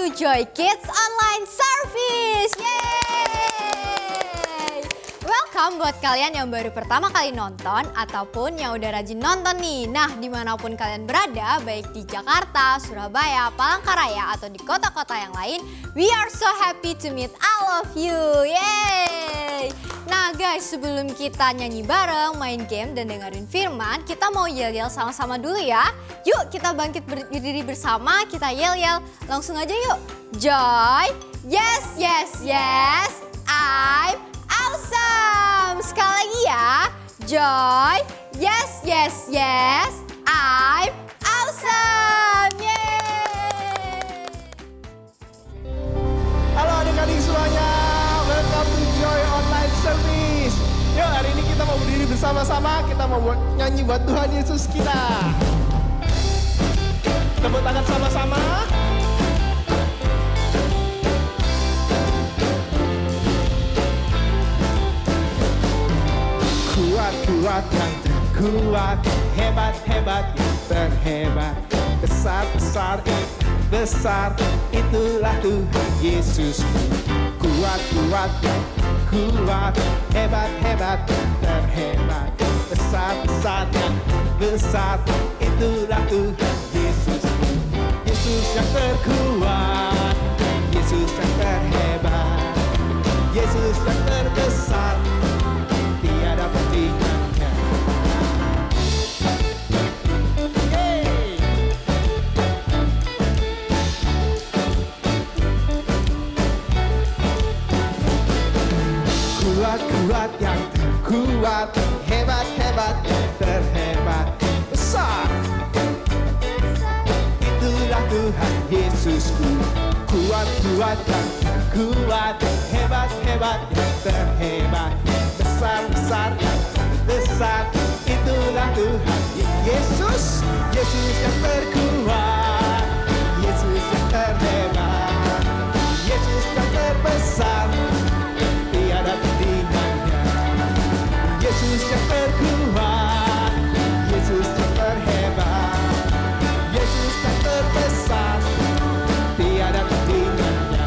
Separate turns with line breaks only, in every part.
to Joy Kids Online Service. Yeay! Welcome buat kalian yang baru pertama kali nonton ataupun yang udah rajin nonton nih. Nah, dimanapun kalian berada, baik di Jakarta, Surabaya, Palangkaraya, atau di kota-kota yang lain, we are so happy to meet all of you. Yeay! Nah guys, sebelum kita nyanyi bareng, main game, dan dengerin firman, kita mau yel-yel sama-sama dulu ya. Yuk kita bangkit berdiri bersama, kita yel-yel. Langsung aja yuk. Joy, yes, yes, yes, I'm awesome. Sekali lagi ya. Joy, yes, yes, yes, I'm awesome. Yeay.
Halo adik-adik semuanya, welcome to Joy Online Service. Yuk hari ini kita mau berdiri bersama-sama, kita mau nyanyi buat Tuhan Yesus kita. Tepuk tangan sama-sama. Kuat-kuat yang terkuat, hebat-hebat yang terhebat, besar-besar besar, itulah Tuhan Yesusku. Kuat-kuat yang kuat, hebat-hebat yang terhebat, besar-besar yang besar, itulah Tuhan Yesusku. Yesus yang terkuat, Yesus yang terhebat, Yesus yang terbesar, tiada bandingannya. Kuat-kuat yang terkuat, hebat-hebat yang terhebat, besar, itulah Tuhan Yesusku. Kuat-kuat yang terkuat, hebat-hebat yang terhebat, besar-besar yang besar, itulah Tuhan Yesus. Yesus yang terkuat, Yesus yang terhebat, Yesus yang terbesar, tiada tandingannya. Yesus yang terkuat, Yesus yang terhebat, Yesus yang terbesar, tiada tandingannya.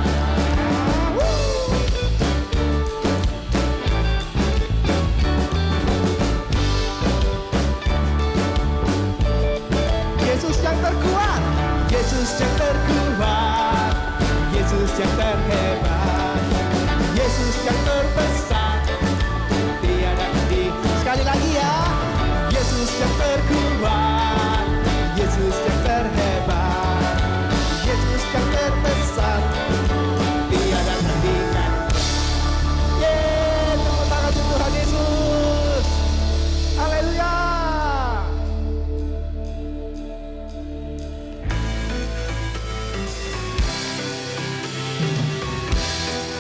Yesus yang terkuat, Yesus yang terkuat, Yesus yang terhebat, Yesus yang terbesar, tiada tanding. Sekali lagi ya. Yesus yang terkuat, Yesus yang terhebat, Yesus yang terbesar, tiada tandingan. Yeay, tepuk tangan untuk Tuhan Yesus. Haleluya.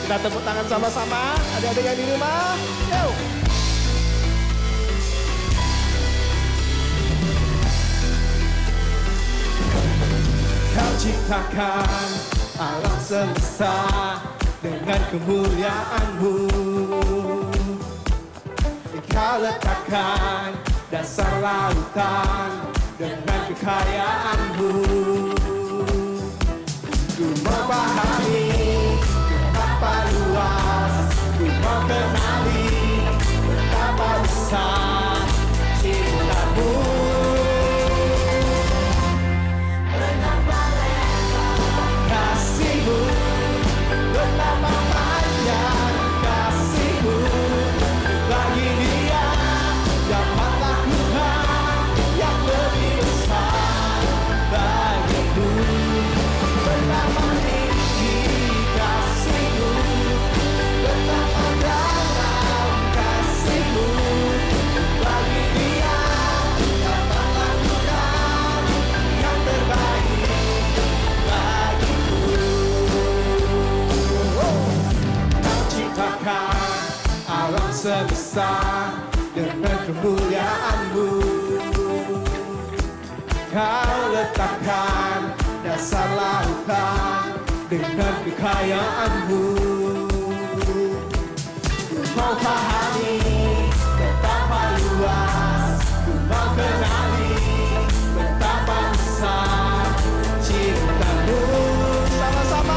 Kita tepuk tangan sama-sama, adik-adik yang di rumah. Yo. Kau ciptakan alam semesta dengan kemuliaan-Mu. Kau letakkan dasar lautan dengan kekayaan-Mu. Ku memahami betapa luas, ku mengenali betapa besar cinta-Mu. Kasih-Mu betapa panjang, kasih-Mu bagi dia yang melakukan yang lebih besar bagiku. Betapa tinggi kasih-Mu, betapa dalam kasih-Mu bagi dia yang melakukan yang terbaik bagiku. Kau ciptakan alam semesta dengan kemuliaan-Mu. Kau letakkan dasar lautan dengan kekayaan-Mu. Ku mau pahami betapa luas, ku mau kenali betapa besar cinta-Mu. Sama-sama.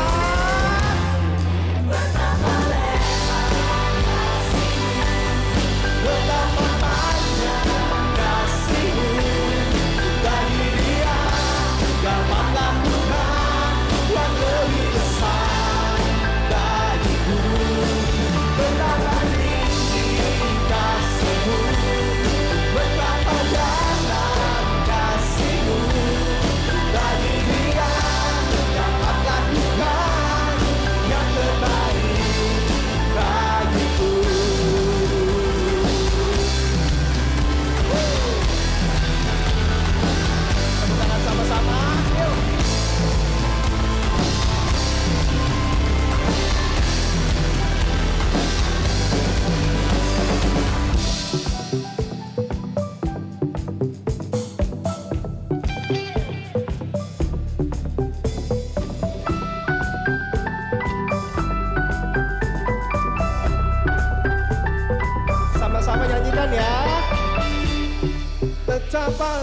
betapa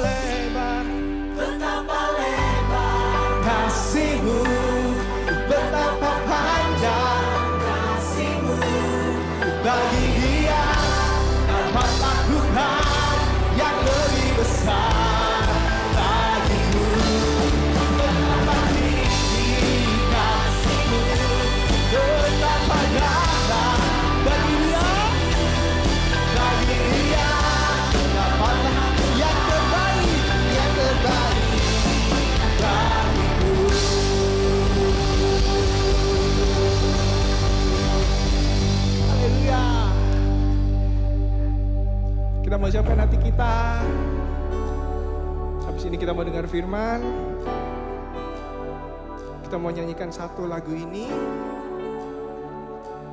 lebar, kasih-Mu, betapa panjang kasih-Mu bagi Dia dapat lakukan yang lebih besar bagiku. Betapa tinggi kasih-Mu, betapa dalam bagi Dia dapatlah yang terbaik bagiku. Haleluya. Kita mau siapkan hati kita. Habis ini kita mau dengar firman. Kita mau nyanyikan satu lagu ini.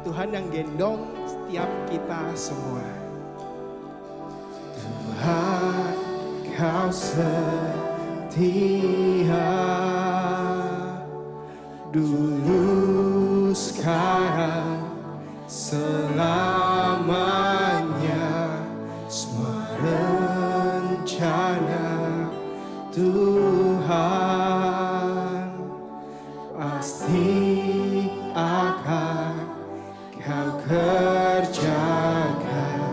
Tuhan yang gendong setiap kita semua. Tuhan, Kau setia, dulu, sekarang, selamanya. Semua rencana Tuhan pasti akan Kau kerjakan,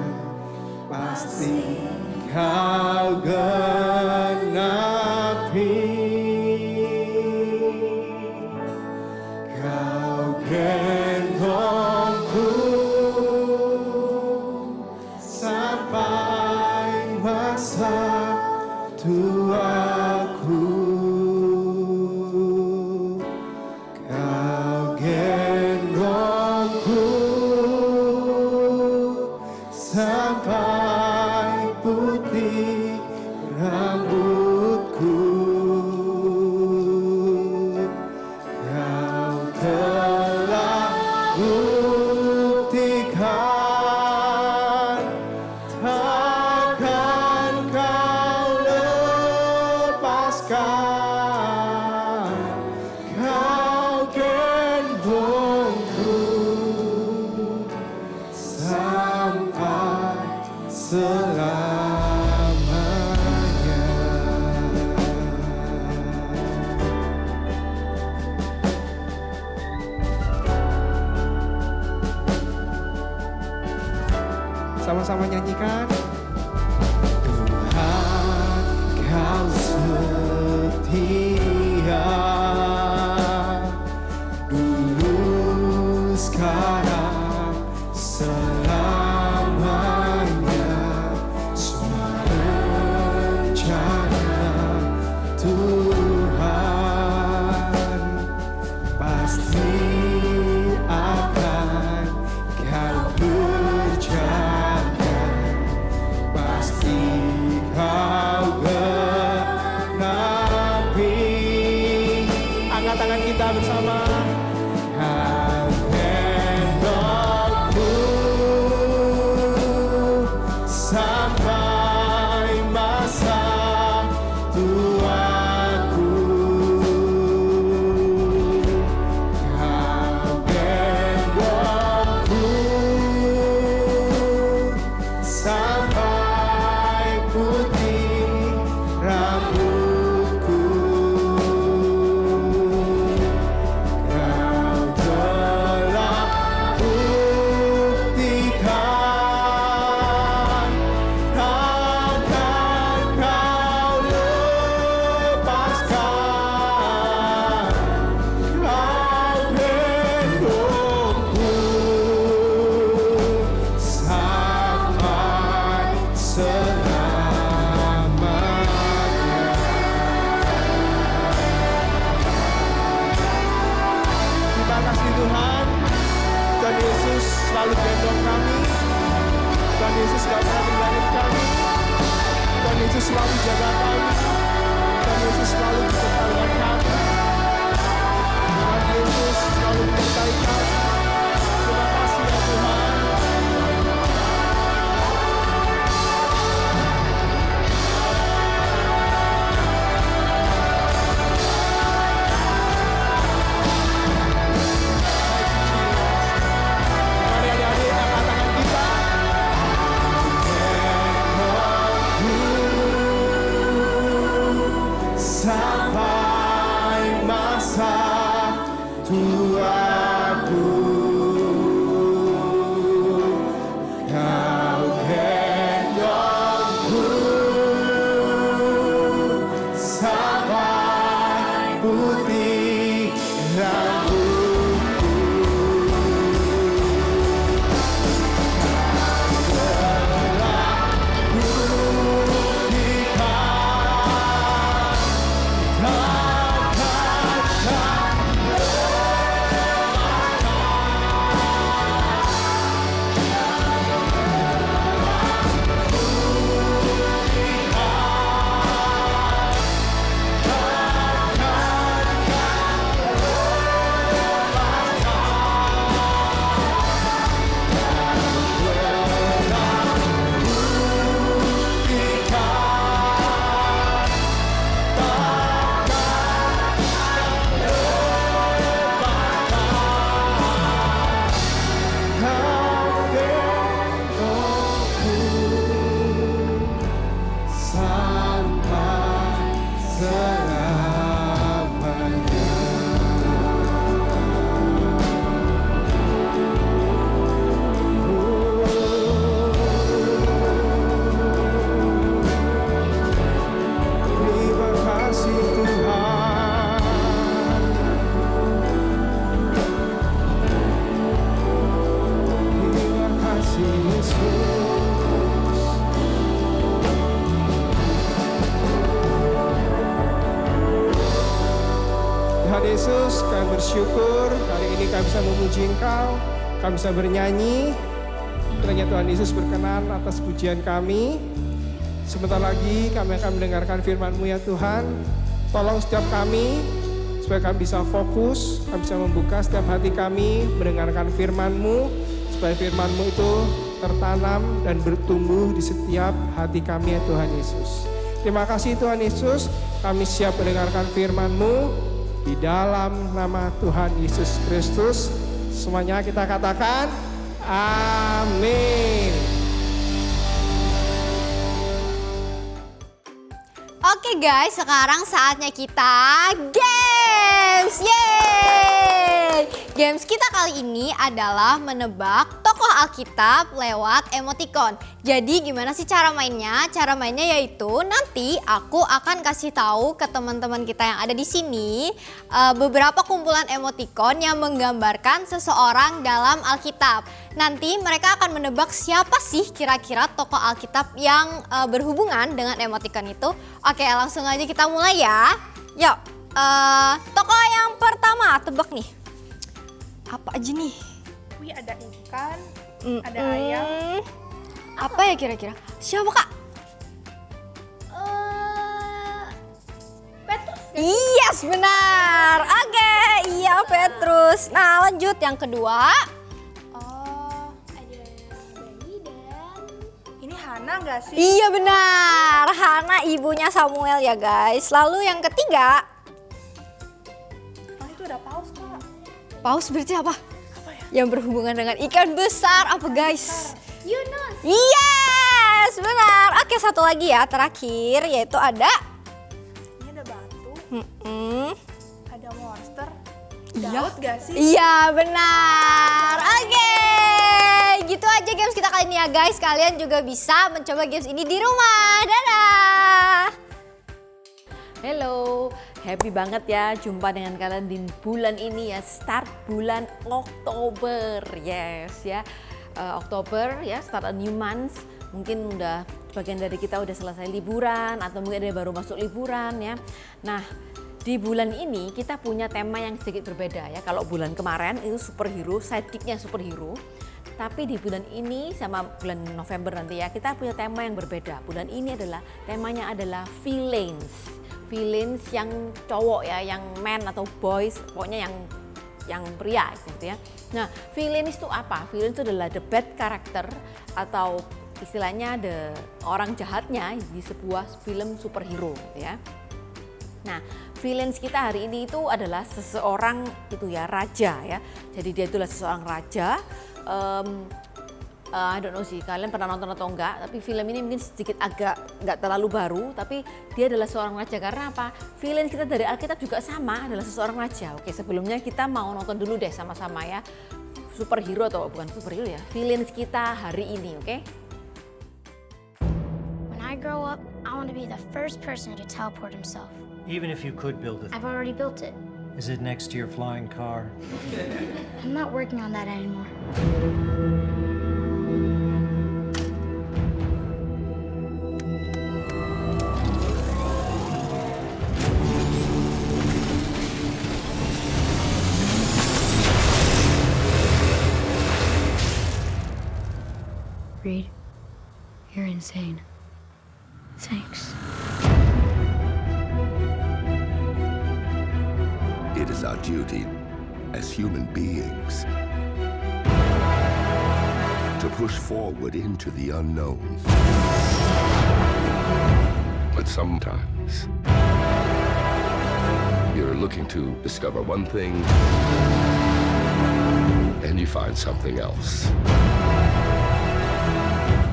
pasti Kau genapi. Kau gendongku sampai masa tuaku. Kau gendongku sampai putih rambutku. Kau telah buktikan, takkan Kau lepaskan. Kau gendongku sampai selamanya. Sama-sama nyanyikan. Tuhan, Kau setia, dulu, sekarang, selamanya. Semua rencana Tuhan pasti akan Kau kerjakan, pasti Kau genapi. Angkat tangan kita bersama. Kau gendongku sampai masa tuaku. Kau gendongku sampai putih rambutku. Kau telah buktikan, takkan Kau lepaskan. Kau gendongku sampai selamanya. Terima kasih Tuhan. Tuhan Yesus selalu gendong kami. Tuhan Yesus gak pernah tinggalin kami. Tuhan Yesus selalu jaga kami. Tuhan Yesus selalu beserta dengan kami. Tuhan Yesus selalu menyertai kami. Terima kasih ya Tuhan. Mari adik-adik angkat tangan kita. masa tuaku. Kau gendongku sampai putih rambutku. Tuhan Yesus, kami bersyukur hari ini kami bisa memuji Engkau, kami bisa bernyanyi. Kiranya Tuhan Yesus berkenan atas pujian kami. Sebentar lagi kami akan mendengarkan firman-Mu ya Tuhan. Tolong setiap kami supaya kami bisa fokus, kami bisa membuka setiap hati kami mendengarkan firman-Mu, supaya firman-Mu itu tertanam dan bertumbuh di setiap hati kami ya Tuhan Yesus. Terima kasih Tuhan Yesus, kami siap mendengarkan firman-Mu. Di dalam nama Tuhan Yesus Kristus, semuanya kita katakan amin.
Oke guys, sekarang saatnya kita games. Yeay! Games kita kali ini adalah menebak tokoh Alkitab lewat emoticon. Jadi gimana sih cara mainnya? Cara mainnya yaitu nanti aku akan kasih tahu ke teman-teman kita yang ada di sini beberapa kumpulan emoticon yang menggambarkan seseorang dalam Alkitab. Nanti mereka akan menebak siapa sih kira-kira tokoh Alkitab yang berhubungan dengan emoticon itu. Oke, langsung aja kita mulai ya. Yuk, tokoh yang pertama tebak nih. Apa aja nih?
Wih, ada ikan, ada ayam.
Apa ya kira-kira? Siapa kak?
Petrus kan?
Yes, benar. Oke, iya Petrus. Nah, lanjut yang kedua.
Oh, ada Bayi dan ini Hana nggak sih?
Iya benar, Hana ibunya Samuel ya guys. Lalu yang ketiga.
Oh, itu ada paus kak.
Paus berarti apa?
Apa ya?
Yang berhubungan dengan ikan besar apa guys?
Yunus.
Yes, benar. Oke, satu lagi ya terakhir yaitu ada.
Ini ada batu,
Mm-mm.
ada monster.
Iya.
Daud nggak sih?
Iya benar. Oke, gitu aja games kita kali ini ya guys. Kalian juga bisa mencoba games ini di rumah. Dadah.
Hello, happy banget ya jumpa dengan kalian di bulan ini ya, start bulan Oktober, yes ya. Oktober ya, start a new month. Mungkin udah bagian dari kita udah selesai liburan atau mungkin ada yang baru masuk liburan ya. Nah, di bulan ini kita punya tema yang sedikit berbeda ya. Kalau bulan kemarin itu superhero, sidekicknya superhero. Tapi di bulan ini sama bulan November nanti ya, kita punya tema yang berbeda. Bulan ini adalah temanya adalah feelings. Feelings yang cowok ya, yang man atau boys, pokoknya yang pria gitu ya. Nah, feelings itu apa? Feelings itu adalah the bad character atau istilahnya the orang jahatnya di sebuah film superhero gitu ya. Nah, feelings kita hari ini itu adalah seseorang itu ya, raja ya. Jadi dia itulah seseorang raja. I don't know sih kalian pernah nonton atau enggak, tapi film ini mungkin sedikit agak nggak terlalu baru, tapi dia adalah seorang raja. Karena apa? Villain kita dari Alkitab juga sama, adalah seseorang raja. Oke, sebelumnya kita mau nonton dulu deh sama-sama ya, superhero atau bukan superhero ya, villain kita hari ini, oke?
When I grow up, I want to be the first person to teleport himself.
Even if you could build it,
I've already built it.
is it next to your flying car?
I'm not working on that anymore.
Reed, you're insane.
Thanks.
It is our duty as human beings to push forward into the unknown. But sometimes you're looking to discover one thing and you find something else.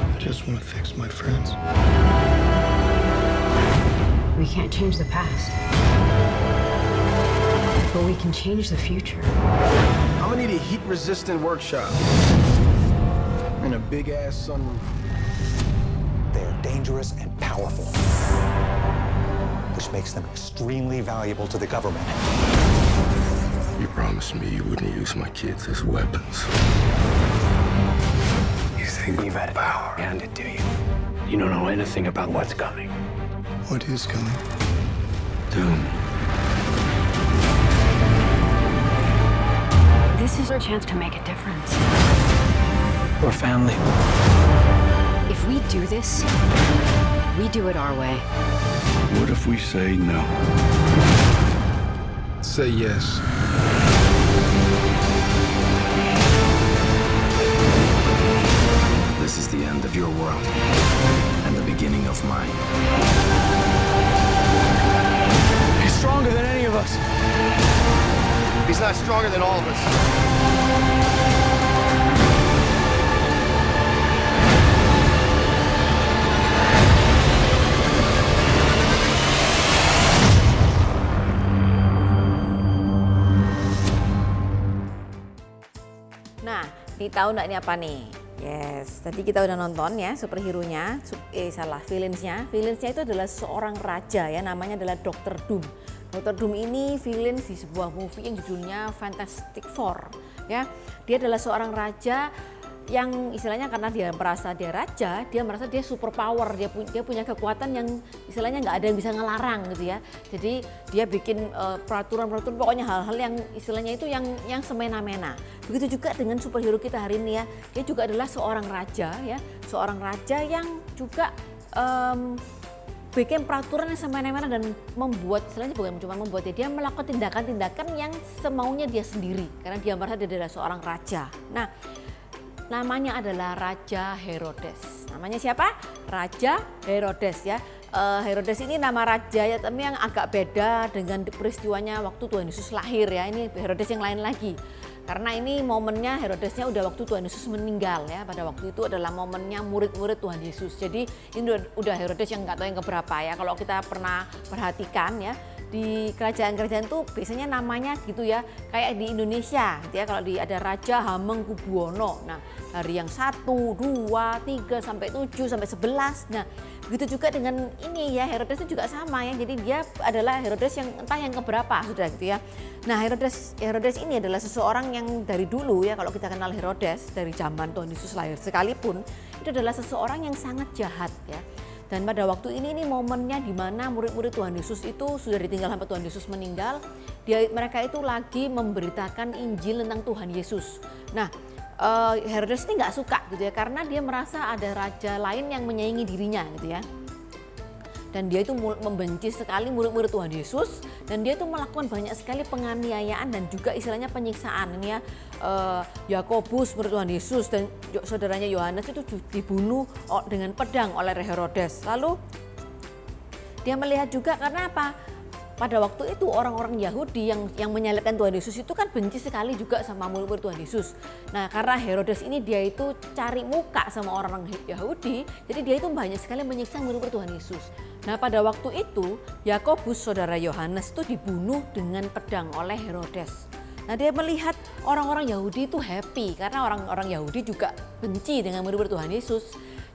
I just want to fix my friends.
We can't change the past, but we can change the future.
I'm gonna need a heat-resistant workshop and a big-ass sunroof.
They're dangerous and powerful, which makes them extremely valuable to the government.
You promised me you wouldn't use my kids as weapons.
You think you've had power handed to you? You don't know anything about what's coming. What is coming?
Doom.
This is our chance to make a difference.
We're family.
If we do this, we do it our way.
What if we say no? Say yes. This is the end of your world and the beginning of mine. He's stronger than any of us.
He's not stronger than all of us.
Nah, di tahu nggak ini apa nih? Yes, tadi kita udah nonton ya superhero-nya, villainsnya. Villainsnya itu adalah seorang raja ya, namanya adalah Dr. Doom. Dr. Doom ini villain di sebuah movie yang judulnya Fantastic Four ya. Dia adalah seorang raja yang istilahnya karena dia merasa dia raja, dia merasa dia super power, dia punya kekuatan yang istilahnya nggak ada yang bisa ngelarang gitu ya. Jadi dia bikin peraturan-peraturan, pokoknya hal-hal yang istilahnya itu yang semena-mena. Begitu juga dengan superhero kita hari ini ya, dia juga adalah seorang raja ya, seorang raja yang juga bikin peraturan yang semena-mena dan membuat, istilahnya bukan cuma membuat dia melakukan tindakan-tindakan yang semaunya dia sendiri karena dia merasa dia adalah seorang raja. Nah, namanya adalah Raja Herodes. Namanya siapa? Raja Herodes ya. Herodes ini nama raja ya, tapi yang agak beda dengan peristiwanya waktu Tuhan Yesus lahir ya. Ini Herodes yang lain lagi. Karena ini momennya Herodesnya udah waktu Tuhan Yesus meninggal ya. Pada waktu itu adalah momennya murid-murid Tuhan Yesus. Jadi ini udah Herodes yang nggak tahu yang keberapa ya. Kalau kita pernah perhatikan ya, di kerajaan-kerajaan tuh biasanya namanya gitu ya, kayak di Indonesia gitu ya, kalau ada Raja Hamengkubuwono. Nah, dari yang 1, 2, 3 sampai 7 sampai 11. Nah, begitu juga dengan ini ya, Herodes itu juga sama ya. Jadi dia adalah Herodes yang entah yang keberapa sudah gitu ya. Nah, Herodes ini adalah seseorang yang dari dulu ya, kalau kita kenal Herodes dari zaman Tuhan Yesus lahir sekalipun, itu adalah seseorang yang sangat jahat ya. Dan pada waktu ini momennya di mana murid-murid Tuhan Yesus itu sudah ditinggal sampai Tuhan Yesus meninggal. Mereka itu lagi memberitakan Injil tentang Tuhan Yesus. Nah, Herodes ini nggak suka gitu ya, karena dia merasa ada raja lain yang menyaingi dirinya gitu ya. Dan dia itu membenci sekali murid-murid Tuhan Yesus, dan dia itu melakukan banyak sekali penganiayaan dan juga istilahnya penyiksaan. Ini ya, Yakobus murid Tuhan Yesus dan saudaranya Yohanes itu dibunuh dengan pedang oleh Herodes. Lalu dia melihat juga karena apa? pada waktu itu orang-orang Yahudi yang menyalibkan Tuhan Yesus itu kan benci sekali juga sama murid-murid Tuhan Yesus. Nah karena Herodes ini dia itu cari muka sama orang-orang Yahudi, jadi dia itu banyak sekali menyiksa murid-murid Tuhan Yesus. Nah pada waktu itu Yakobus saudara Yohanes itu dibunuh dengan pedang oleh Herodes. Nah dia melihat orang-orang Yahudi itu happy karena orang-orang Yahudi juga benci dengan murid-murid Tuhan Yesus.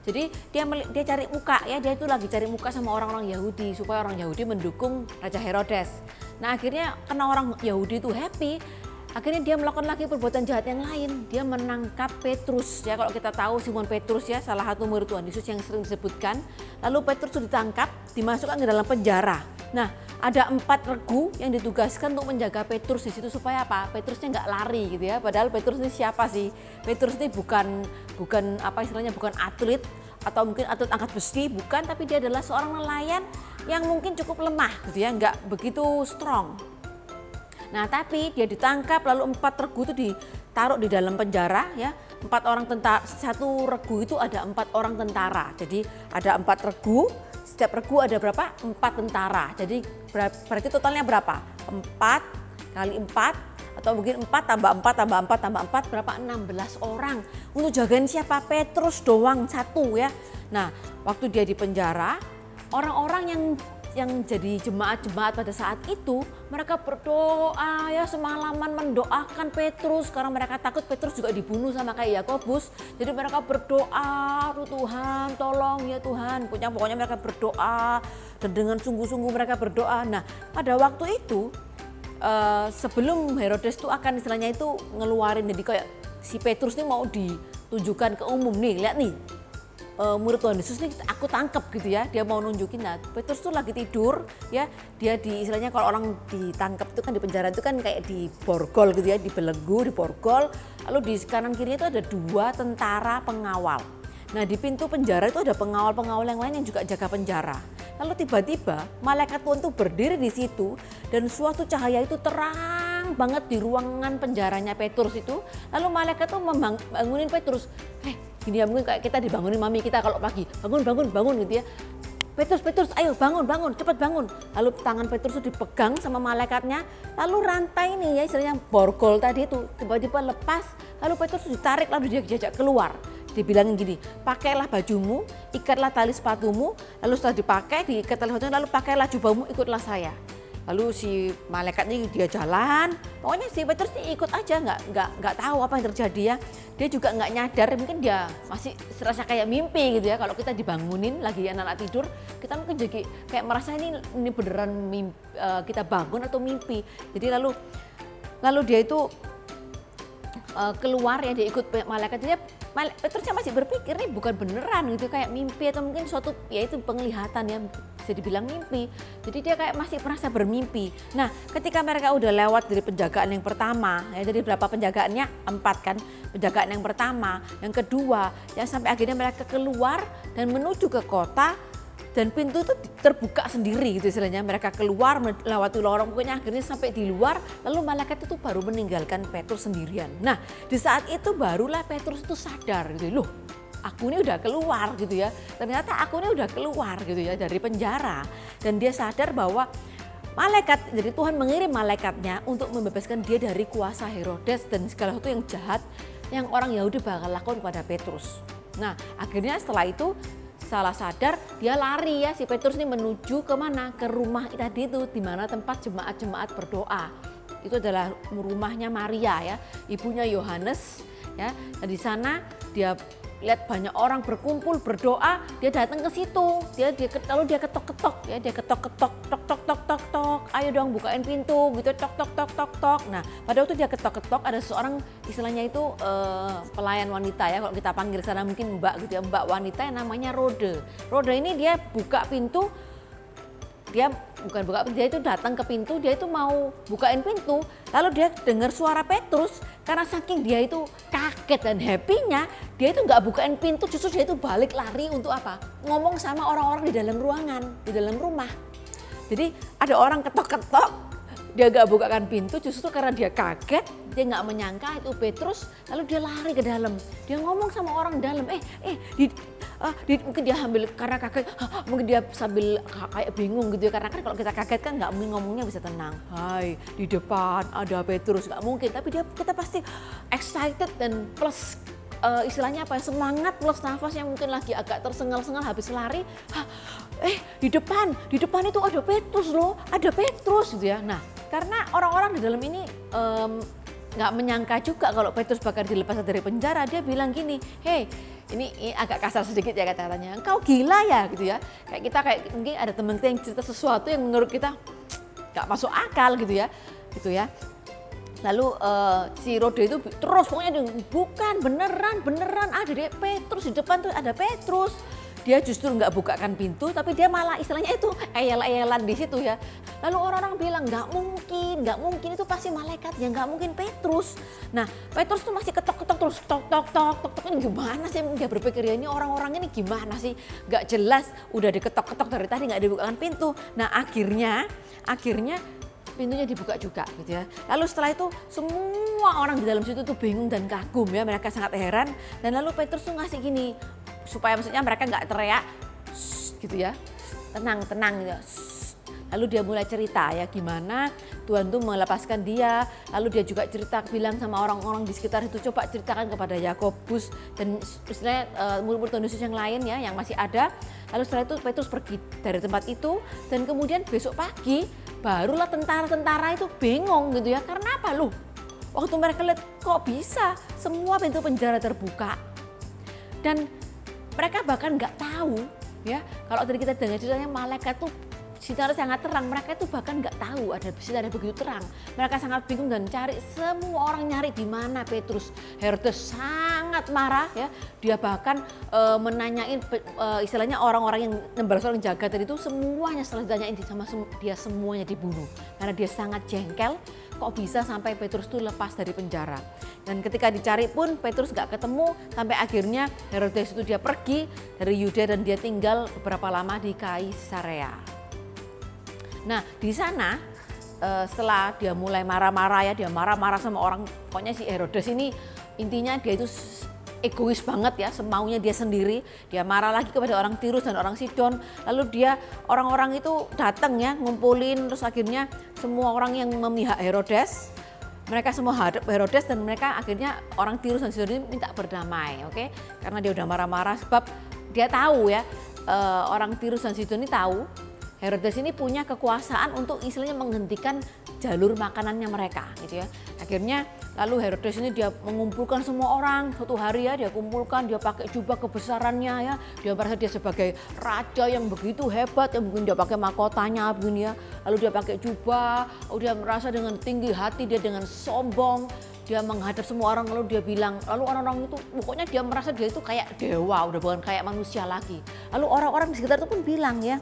Jadi dia cari muka ya, dia itu lagi cari muka sama orang-orang Yahudi supaya orang Yahudi mendukung Raja Herodes. Nah akhirnya karena orang Yahudi itu happy, akhirnya dia melakukan lagi perbuatan jahat yang lain. Dia menangkap Petrus ya, kalau kita tahu Simon Petrus ya salah satu murid Tuhan Yesus yang sering disebutkan. Lalu Petrus itu ditangkap, dimasukkan ke dalam penjara. Nah ada 4 regu yang ditugaskan untuk menjaga Petrus di situ supaya apa? Petrusnya nggak lari gitu ya. Padahal Petrus ini siapa sih? Petrus ini bukan apa istilahnya, bukan atlet atau mungkin atlet angkat besi, bukan, tapi dia adalah seorang nelayan yang mungkin cukup lemah gitu ya, nggak begitu strong. Nah tapi dia ditangkap lalu 4 regu itu ditaruh di dalam penjara ya. 4 orang tentara, satu regu itu ada 4 orang tentara. Jadi ada 4 regu, setiap regu ada berapa? 4 tentara. Jadi berarti totalnya berapa? 4 kali 4 atau mungkin 4 tambah 4 tambah 4 tambah 4 berapa? 16 orang. Untuk jagain siapa? Petrus doang satu ya. Nah waktu dia di penjara, orang-orang yang jadi jemaat-jemaat pada saat itu mereka berdoa ya, semalaman mendoakan Petrus karena mereka takut Petrus juga dibunuh sama kayak Yakobus. Jadi mereka berdoa, Tuhan tolong ya Tuhan. Pokoknya mereka berdoa dan dengan sungguh-sungguh mereka berdoa. Nah pada waktu itu sebelum Herodes itu akan istilahnya itu ngeluarin, jadi kayak si Petrus ini mau ditunjukkan ke umum nih, lihat nih murid Tuhan Yesus nih aku tangkap gitu ya, dia mau nunjukin. Nah Petrus tuh lagi tidur ya, dia di istilahnya kalau orang ditangkap itu kan di penjara itu kan kayak di borgol gitu ya, dibelenggu, di borgol, lalu di kanan kirinya itu ada 2 tentara pengawal. Nah di pintu penjara itu ada pengawal-pengawal yang lain yang juga jaga penjara. Lalu tiba-tiba malaikat Tuhan itu berdiri di situ dan suatu cahaya itu terang banget di ruangan penjaranya Petrus itu. Lalu malaikat itu membangunin Petrus. Gini ya, mungkin kayak kita dibangunin mami kita kalau pagi. Bangun gitu ya. Petrus, ayo bangun, cepat bangun. Lalu tangan Petrus itu dipegang sama malaikatnya. Lalu rantai nih ya istilahnya borgol tadi itu tiba-tiba lepas. Lalu Petrus ditarik, lalu dia diajak keluar. Dibilangin gini, pakailah bajumu, ikatlah tali sepatumu, lalu setelah dipakai, diikat tali sepatumu, lalu pakailah jubahmu, ikutlah saya. Lalu si malaikatnya dia jalan, pokoknya si Petrus ini ikut aja, nggak tahu apa yang terjadi ya. Dia juga nggak nyadar, mungkin dia masih serasa kayak mimpi gitu ya. Kalau kita dibangunin lagi anak-anak tidur, kita mungkin jadi kayak merasa ini beneran mimpi, kita bangun atau mimpi. Jadi lalu dia itu keluar ya, dia ikut malaikatnya. Petrusnya masih berpikir ini bukan beneran gitu, kayak mimpi atau mungkin suatu ya itu penglihatan ya, bisa dibilang mimpi. Jadi dia kayak masih merasa bermimpi. Nah ketika mereka udah lewat dari penjagaan yang pertama ya, jadi berapa penjagaannya? 4 kan, penjagaan yang pertama, yang kedua ya, sampai akhirnya mereka keluar dan menuju ke kota. Dan pintu itu terbuka sendiri gitu istilahnya, mereka keluar melewati lorong, pokoknya akhirnya sampai di luar, lalu malaikat itu baru meninggalkan Petrus sendirian. Nah di saat itu barulah Petrus itu sadar gitu, loh aku ini udah keluar gitu ya, ternyata aku ini udah keluar gitu ya dari penjara. Dan dia sadar bahwa malaikat, jadi Tuhan mengirim malaikatnya untuk membebaskan dia dari kuasa Herodes dan segala sesuatu yang jahat yang orang Yahudi bakal lakukan kepada Petrus. Nah akhirnya setelah itu salah sadar, dia lari ya, si Petrus ini menuju ke mana? Ke rumah tadi itu, di mana tempat jemaat-jemaat berdoa. Itu adalah rumahnya Maria ya, ibunya Yohanes ya. Dan di sana dia lihat banyak orang berkumpul berdoa, dia datang ke situ. Lalu dia ketok-ketok ya, dia ketok-ketok, tok, ayo dong bukain pintu gitu, tok. Nah pada waktu dia ketok-ketok ada seorang istilahnya itu pelayan wanita ya, kalau kita panggil sana mungkin mbak gitu ya, mbak wanita yang namanya Rode. Rode ini dia buka pintu, dia bukan buka pintu, dia itu datang ke pintu, dia itu mau bukain pintu, lalu dia dengar suara Petrus. Karena saking dia itu kaget dan happy-nya, dia itu nggak bukain pintu, justru dia itu balik lari untuk apa? Ngomong sama orang-orang di dalam ruangan, di dalam rumah. Jadi ada orang ketok-ketok, dia gak bukakan pintu justru karena dia kaget, dia gak menyangka itu Petrus, lalu dia lari ke dalam. Dia ngomong sama orang dalam, mungkin dia ambil karena kaget, mungkin dia sambil kayak bingung gitu ya, karena kan kalau kita kaget kan nggak mungkin ngomongnya bisa tenang. Hai, di depan ada Petrus, nggak mungkin. Tapi kita pasti excited dan plus istilahnya apa ya, semangat plus nafas yang mungkin lagi agak tersengal-sengal habis lari. Di depan itu ada Petrus loh, ada Petrus gitu ya. Nah, karena orang-orang di dalam ini nggak menyangka juga kalau Petrus bakal dilepas dari penjara, dia bilang gini, hey, ini agak kasar sedikit ya katanya, engkau gila ya gitu ya. Kayak kita mungkin ada teman kita yang cerita sesuatu yang menurut kita nggak masuk akal gitu ya. Lalu si Rode itu terus pokoknya bukan beneran ada deh Petrus di depan tuh ada Petrus. Dia justru nggak bukakan pintu tapi dia malah istilahnya itu eyel-eyelan di situ ya. Lalu orang-orang bilang nggak mungkin itu pasti malaikat ya, nggak mungkin Petrus. Nah Petrus tuh masih ketok-ketok terus tok ini gimana sih, dia berpikir ya ini orang-orang ini gimana sih, nggak jelas udah diketok-ketok dari tadi nggak dibukakan pintu. Nah akhirnya pintunya dibuka juga gitu ya. Lalu setelah itu semua orang di dalam situ tuh bingung dan kagum ya, mereka sangat heran. Dan lalu Petrus tuh ngasih gini supaya maksudnya mereka nggak teriak gitu ya, tenang gitu. Lalu dia mulai cerita ya gimana Tuhan tuh melepaskan dia. Lalu dia juga cerita bilang sama orang-orang di sekitar itu, coba ceritakan kepada Yakobus dan istilahnya murid-murid Tuhan Yesus yang lain ya yang masih ada. Lalu setelah itu Petrus pergi dari tempat itu dan kemudian besok pagi barulah tentara-tentara itu bingung gitu ya, karena apa lu? Waktu mereka lihat kok bisa semua pintu penjara terbuka dan mereka bahkan nggak tahu ya, kalau tadi kita dengar ceritanya malaikat tuh sinar sangat terang, mereka itu bahkan nggak tahu ada sinar begitu terang. Mereka sangat bingung dan cari, semua orang nyari di mana Petrus. Herodes sangat marah ya, dia bahkan menanyain istilahnya orang-orang yang 16 orang jaga tadi itu semuanya setelah ditanyain sama dia semuanya dibunuh. Karena dia sangat jengkel, kok bisa sampai Petrus itu lepas dari penjara. Dan ketika dicari pun Petrus nggak ketemu, sampai akhirnya Herodes itu dia pergi dari Yudea dan dia tinggal beberapa lama di Kaisarea. Nah di sana setelah dia mulai marah-marah ya, dia marah-marah sama orang, pokoknya si Herodes ini intinya dia itu egois banget ya, semaunya dia sendiri. Dia marah lagi kepada orang Tirus dan orang Sidon, lalu orang-orang itu datang ya ngumpulin, terus akhirnya semua orang yang memihak Herodes, mereka semua hadap Herodes dan mereka akhirnya orang Tirus dan Sidon ini minta berdamai, oke? Karena dia udah marah-marah sebab dia tahu ya, orang Tirus dan Sidon ini tahu Herodes ini punya kekuasaan untuk istilahnya menghentikan jalur makanannya mereka gitu ya. Akhirnya lalu Herodes ini dia mengumpulkan semua orang suatu hari ya, dia kumpulkan, dia pakai jubah kebesarannya ya. Dia merasa dia sebagai raja yang begitu hebat, yang mungkin dia pakai mahkotanya begini ya. Lalu dia pakai jubah, lalu dia merasa dengan tinggi hati, dia dengan sombong. Dia menghadap semua orang lalu dia bilang, lalu orang-orang itu pokoknya dia merasa dia itu kayak dewa, udah bukan kayak manusia lagi. Lalu orang-orang di sekitar itu pun bilang ya,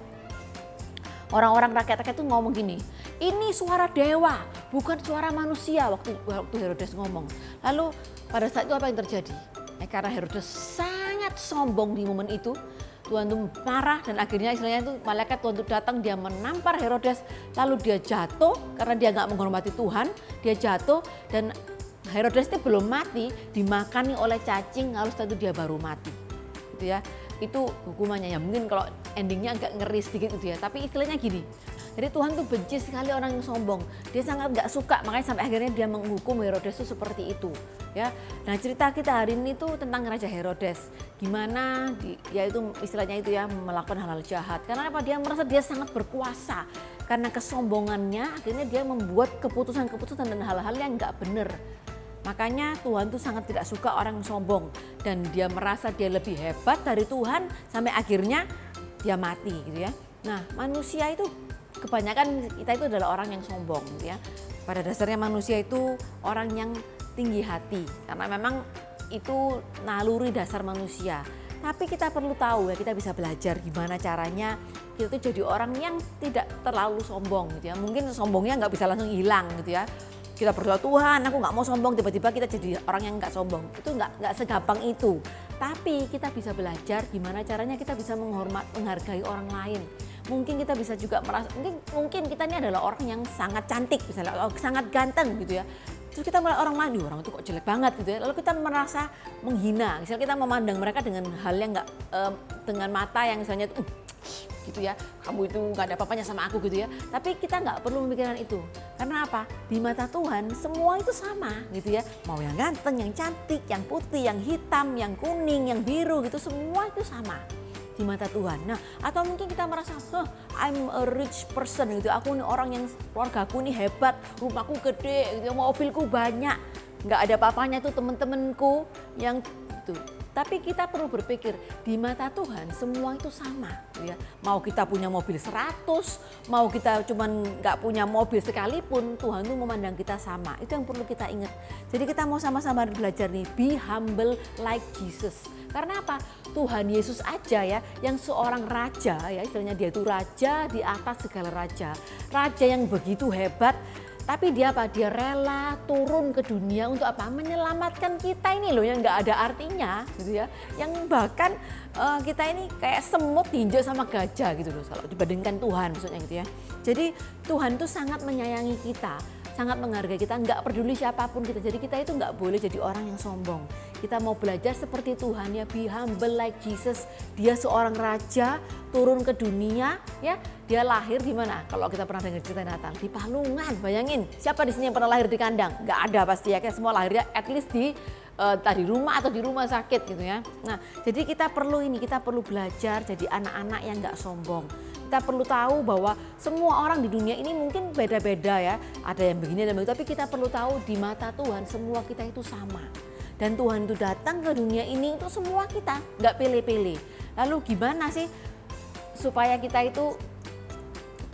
orang-orang rakyat-rakyat itu ngomong gini, ini suara dewa, bukan suara manusia waktu Herodes ngomong. Lalu pada saat itu apa yang terjadi? Karena Herodes sangat sombong di momen itu, Tuhan itu marah dan akhirnya istilahnya itu malaikat Tuhan itu datang, dia menampar Herodes, lalu dia jatuh karena dia nggak menghormati Tuhan, dia jatuh dan Herodes itu belum mati, dimakani oleh cacing, lalu setelah itu dia baru mati, gitu ya. Itu hukumannya ya, mungkin kalau endingnya agak ngeri sedikit gitu ya, tapi istilahnya gini, jadi Tuhan tuh benci sekali orang yang sombong, dia sangat gak suka, makanya sampai akhirnya dia menghukum Herodes itu seperti itu ya. Nah cerita kita hari ini tuh tentang Raja Herodes, gimana dia itu istilahnya itu ya melakukan hal-hal jahat, karena apa, dia merasa dia sangat berkuasa, karena kesombongannya akhirnya dia membuat keputusan-keputusan dan hal-hal yang gak benar. Makanya Tuhan tuh sangat tidak suka orang yang sombong dan dia merasa dia lebih hebat dari Tuhan sampai akhirnya dia mati gitu ya. Nah manusia itu kebanyakan kita itu adalah orang yang sombong gitu ya. Pada dasarnya manusia itu orang yang tinggi hati karena memang itu naluri dasar manusia. Tapi kita perlu tahu ya, kita bisa belajar gimana caranya kita tuh jadi orang yang tidak terlalu sombong gitu ya. Mungkin sombongnya nggak bisa langsung hilang gitu ya. Kita berdoa, Tuhan aku nggak mau sombong, tiba-tiba kita jadi orang yang nggak sombong. Itu nggak segampang itu. Tapi kita bisa belajar gimana caranya kita bisa menghargai orang lain. Mungkin kita bisa juga merasa, mungkin kita ini adalah orang yang sangat cantik misalnya, atau sangat ganteng gitu ya. Terus kita melihat orang lain, orang itu kok jelek banget gitu ya. Lalu kita merasa menghina, misalnya kita memandang mereka dengan hal yang nggak, dengan mata yang misalnya gitu ya, kamu itu nggak ada apa-apanya sama aku gitu ya. Tapi kita nggak perlu memikirkan itu. Karena apa? Di mata Tuhan semua itu sama gitu ya. Mau yang ganteng, yang cantik, yang putih, yang hitam, yang kuning, yang biru gitu, semua itu sama di mata Tuhan. Nah, atau mungkin kita merasa, I'm a rich person gitu. Aku nih orang yang keluargaku nih hebat, rumahku gede, gitu, mobilku banyak. Nggak ada apa-apanya tuh temen-temenku yang gitu. Tapi kita perlu berpikir di mata Tuhan semua itu sama ya. Mau kita punya mobil 100, mau kita cuman nggak punya mobil sekalipun, Tuhan tuh memandang kita sama. Itu yang perlu kita ingat. Jadi kita mau sama-sama belajar nih, be humble like Jesus. Karena apa? Tuhan Yesus aja ya, yang seorang raja ya, istilahnya dia itu raja di atas segala raja. Raja yang begitu hebat. Tapi dia apa? Dia rela turun ke dunia untuk apa? Menyelamatkan kita ini loh yang nggak ada artinya gitu ya. Yang bahkan kita ini kayak semut diinjak sama gajah gitu loh kalau dibandingkan Tuhan maksudnya gitu ya. Jadi Tuhan tuh sangat menyayangi kita, sangat menghargai kita, nggak peduli siapapun kita. Jadi kita itu nggak boleh jadi orang yang sombong. Kita mau belajar seperti Tuhan ya, be humble like Jesus. Dia seorang raja turun ke dunia ya. Dia lahir di mana? Kalau kita pernah dengar cerita Natal di Palungan. Bayangin, siapa di sini yang pernah lahir di kandang? Nggak ada pasti ya. Kayak semua lahirnya at least di rumah atau di rumah sakit gitu ya. Nah, jadi kita perlu belajar jadi anak-anak yang nggak sombong. Kita perlu tahu bahwa semua orang di dunia ini mungkin beda-beda ya. Ada yang begini dan begitu, tapi kita perlu tahu di mata Tuhan semua kita itu sama. Dan Tuhan itu datang ke dunia ini untuk semua kita, nggak pilih-pilih. Lalu gimana sih supaya kita itu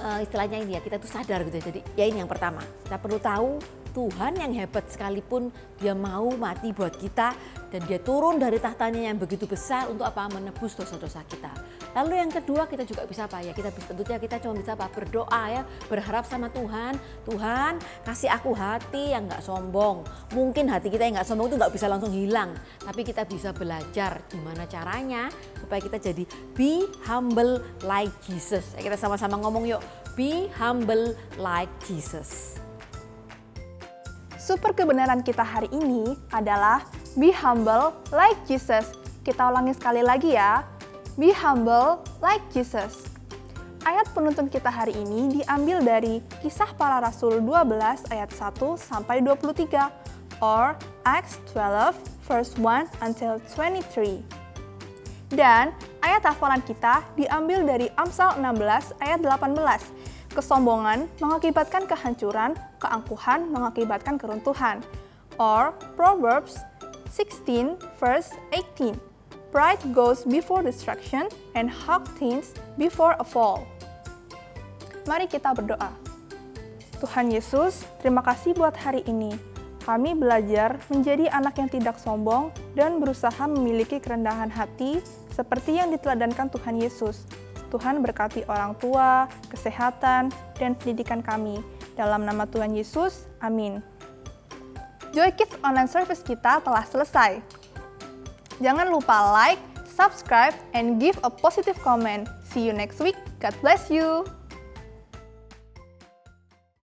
istilahnya ini ya, kita tuh sadar gitu ya. Jadi ya ini yang pertama, kita perlu tahu Tuhan yang hebat sekalipun dia mau mati buat kita dan dia turun dari tahtanya yang begitu besar untuk apa? Menebus dosa-dosa kita. Lalu yang kedua kita juga bisa apa ya? Tentunya kita cuma bisa apa? Berdoa ya, berharap sama Tuhan. Tuhan kasih aku hati yang nggak sombong. Mungkin hati kita yang nggak sombong itu nggak bisa langsung hilang, tapi kita bisa belajar gimana caranya supaya kita jadi be humble like Jesus. Kita sama-sama ngomong yuk, be humble like Jesus.
Super kebenaran kita hari ini adalah be humble like Jesus. Kita ulangi sekali lagi ya. Be humble like Jesus. Ayat penuntun kita hari ini diambil dari Kisah Para Rasul 12 ayat 1 sampai 23 or Acts 12 verse 1 until 23. Dan ayat hafalan kita diambil dari Amsal 16 ayat 18. Kesombongan mengakibatkan kehancuran, keangkuhan mengakibatkan keruntuhan. Or Proverbs 16 verse 18. Pride goes before destruction and haughty things before a fall. Mari kita berdoa. Tuhan Yesus, terima kasih buat hari ini. Kami belajar menjadi anak yang tidak sombong dan berusaha memiliki kerendahan hati seperti yang diteladankan Tuhan Yesus. Tuhan berkati orang tua, kesehatan, dan pendidikan kami. Dalam nama Tuhan Yesus, amin. Joy Kids online service kita telah selesai. Jangan lupa like, subscribe, and give a positive comment. See you next week. God bless you.